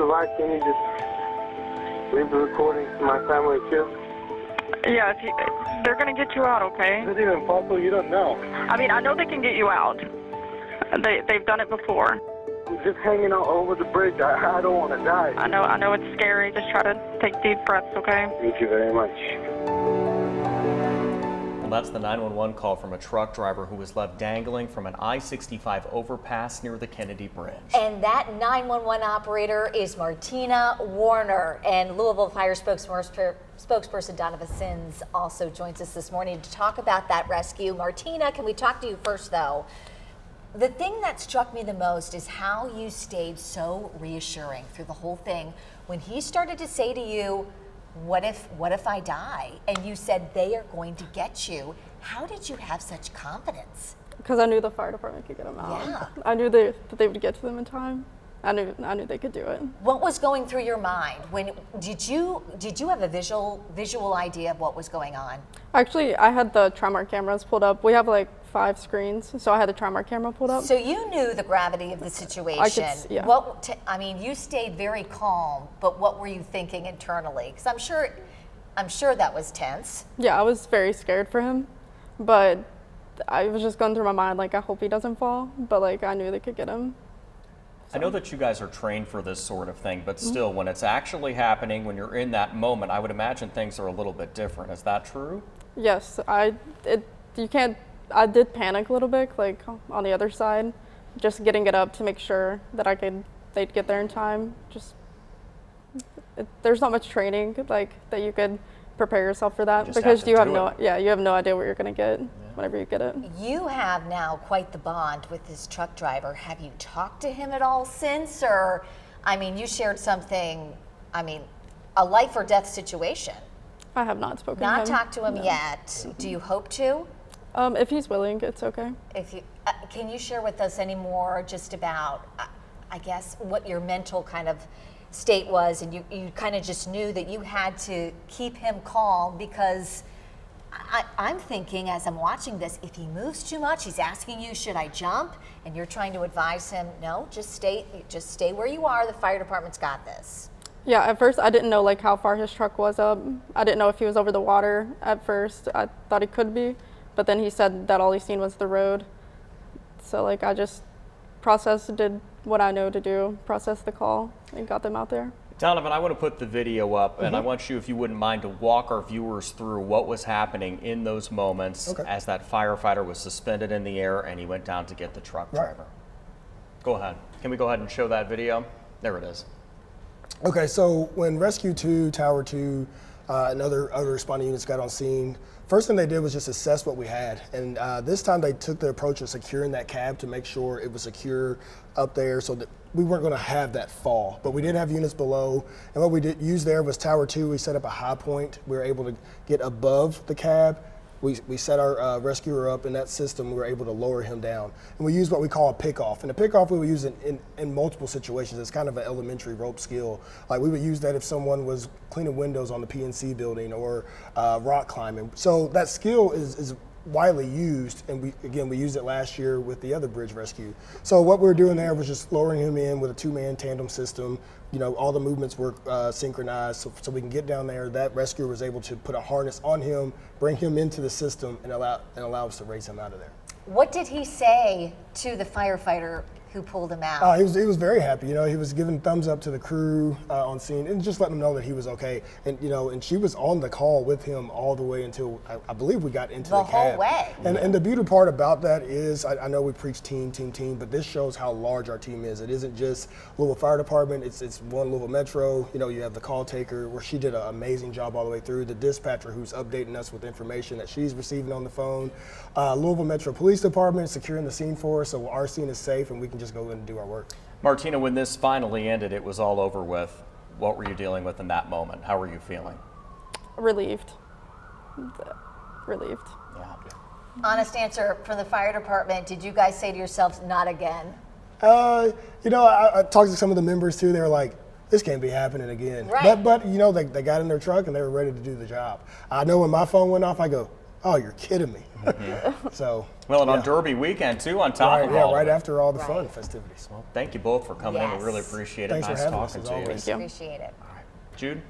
advice, can you just leave the recording to my family too? Yeah, they're going to get you out, okay? Is it even possible? You don't know. I mean, I know they can get you out. They've done it before. I'm just hanging out over the bridge. I don't want to die. I know it's scary. Just try to take deep breaths, okay? Thank you very much. Well, that's the 911 call from a truck driver who was left dangling from an I-65 overpass near the Kennedy Bridge. And that 911 operator is Martyna Wohner. And Louisville Fire spokesperson Donovan Sins also joins us this morning to talk about that rescue. Martyna, can we talk to you first, though? The thing that struck me the most is how you stayed so reassuring through the whole thing. When he started to say to you, what if I die? And you said they are going to get you. How did you have such confidence? Because I knew the fire department could get them out. Yeah. I knew that they would get to them in time. I knew they could do it. What was going through your mind? Did you have a visual idea of what was going on? Actually, I had the TriMark cameras pulled up. We have like 5 screens, so I had the TriMark camera pulled up. So you knew the gravity of the situation. Yeah. I mean, you stayed very calm, but what were you thinking internally? Because I'm sure that was tense. Yeah, I was very scared for him, but I was just going through my mind like, I hope he doesn't fall, but like I knew they could get him. I know that you guys are trained for this sort of thing, but still, when it's actually happening, when you're in that moment, I would imagine things are a little bit different. Is that true? Yes, I did panic a little bit, like on the other side, just getting it up to make sure that they'd get there in time. There's not much training like that you could prepare yourself for that because you have no idea what you're gonna get whenever you get it. You have now quite the bond with this truck driver. Have you talked to him at all since, or, I mean, you shared something, I mean, a life or death situation. I have not spoken to him. Not talked to him No. yet. Do you hope to? If he's willing, it's okay. Can you share with us any more just about, I guess, what your mental kind of state was, and you kind of just knew that you had to keep him calm, because I'm thinking as I'm watching this, if he moves too much, he's asking you, should I jump? And you're trying to advise him, no, just stay where you are. The fire department's got this. Yeah, at first I didn't know like how far his truck was up. I didn't know if he was over the water at first. I thought he could be, but then he said that all he seen was the road. So like I just did what I know to do, processed the call, and got them out there. Donovan, I want to put the video up, and I want you, if you wouldn't mind, to walk our viewers through what was happening in those moments as that firefighter was suspended in the air and he went down to get the truck driver. Go ahead. Can we go ahead and show that video? There it is. Okay, so when Rescue 2, Tower 2, and other responding units got on scene, first thing they did was just assess what we had. And this time they took the approach of securing that cab to make sure it was secure up there so that we weren't going to have that fall. But we did have units below. And what we did use there was Tower 2. We set up a high point. We were able to get above the cab. We set our rescuer up in that system. We were able to lower him down. And we used what we call a pick-off. And a pick-off we would use in multiple situations. It's kind of an elementary rope skill. Like we would use that if someone was cleaning windows on the PNC building or rock climbing. So that skill is widely used, and we used it last year with the other bridge rescue. So what we were doing there was just lowering him in with a 2-man tandem system. You know, all the movements were synchronized, so we can get down there. That rescuer was able to put a harness on him, bring him into the system, and allow us to raise him out of there. What did he say to the firefighter who pulled him out? He was very happy. You know, he was giving thumbs up to the crew on scene and just letting them know that he was okay. And you know, and she was on the call with him all the way until I believe we got into the cab. whole way. And the beautiful part about that is, I know we preach team, but this shows how large our team is. It isn't just Louisville Fire Department. It's one Louisville Metro. You know, you have the call taker, where she did an amazing job all the way through. The dispatcher, who's updating us with information that she's receiving on the phone. Louisville Metro Police Department securing the scene for us, so our scene is safe and we can just go in and do our work. Martyna, when this finally ended, it was all over with. What were you dealing with in that moment? How were you feeling? Relieved. Relieved. Yeah. Honest answer from the fire department. Did you guys say to yourselves, not again? You know, I talked to some of the members too. They were like, this can't be happening again. Right. But you know, they got in their truck and they were ready to do the job. I know when my phone went off, I go, Oh, you're kidding me. So. Well, and yeah. on Derby weekend too, on top of all. Right of it. after all the fun festivities. Well, thank you both for coming in. Yes. We really appreciate it. Thanks for nice having us, talking as to you. always. Thank you. Appreciate it. All right. Jude?